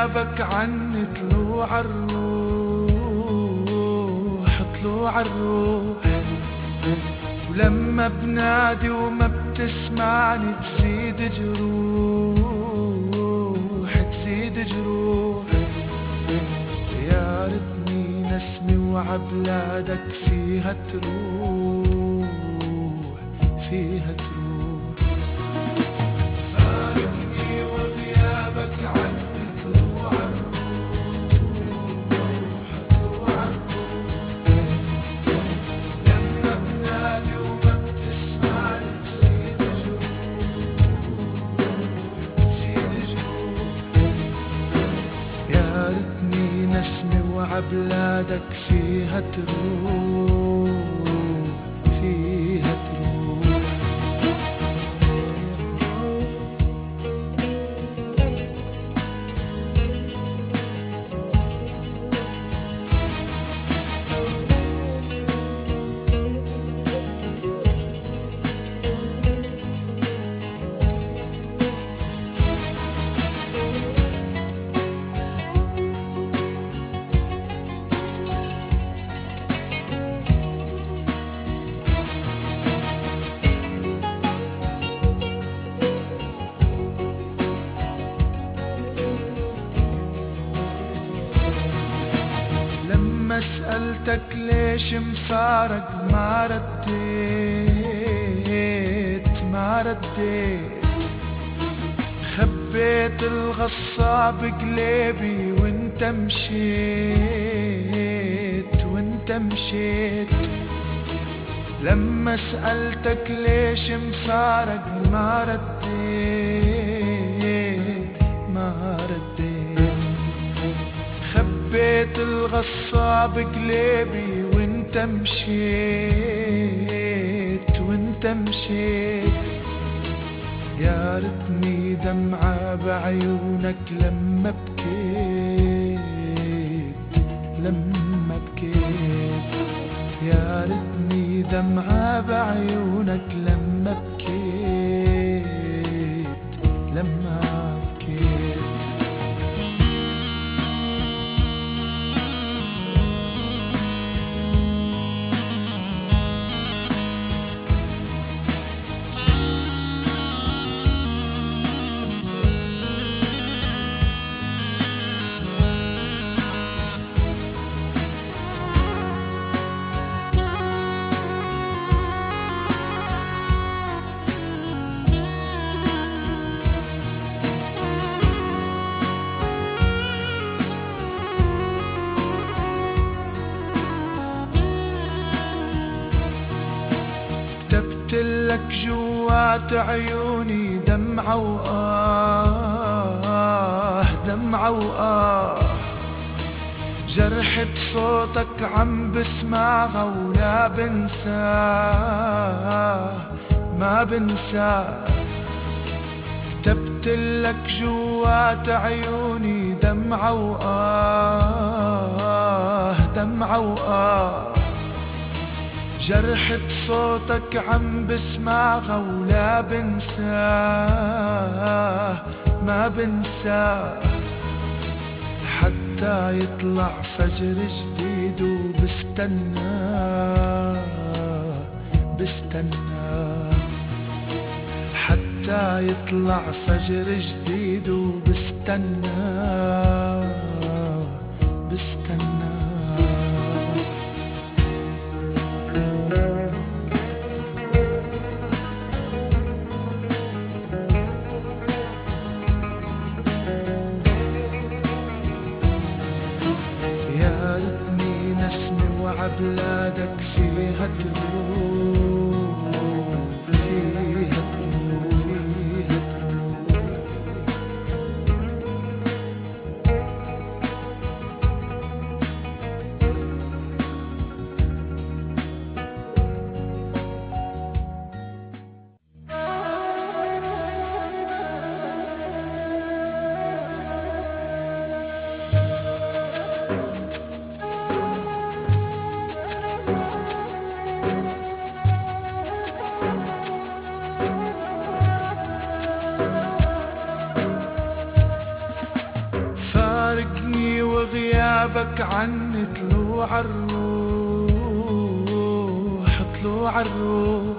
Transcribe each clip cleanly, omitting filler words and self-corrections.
غيابك عني طلوع الروح طلوع الروح. ولما بنادي وما بتسمعني تزيد جروح تزيد جروح. يا ريتني نسمي وعبلادك فيها تروح فيها تروح. فارقني وغيابك عني طلوع الروح طلوع الروح. لما بنادي وما بتسمعني تزيد جروح تزيد جروح. يا ريتني نسمي وعبلادك فيها تروح فيها تروح. سألتك ليش مفارق ما رديت. خبيت الغصة بقلبي وانت مشيت. لما سألتك ليش مفارق ما رديت. خبيت الغصة بقلبي وانت مشيت. يا ريتني دمعة بعيونك لما بكيت. يا ريتني دمعة بعيونك لما بكيت. كتبتلك جوات عيوني دمعة وآه. جرحة صوتك عم بسمعها ولا بنساه ما بنساه. كتبتلك جوات عيوني دمعة وآه. جرحة صوتك عم بسمعها ولا بنساه ما بنساه. حتى يطلع فجر جديد وبستنى. حتى يطلع فجر جديد وبستنى. بلادك فيها تروح فيها تروح. غيابك عني طلوع الروح طلوع الروح.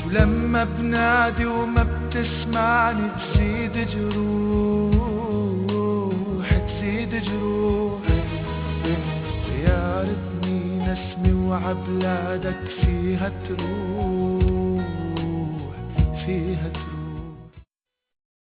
ولما بنادي وما بتسمعني تزيد جروح تزيد جروح. يا ريتني نسمي وعبلادك فيها تروح فيها تروح.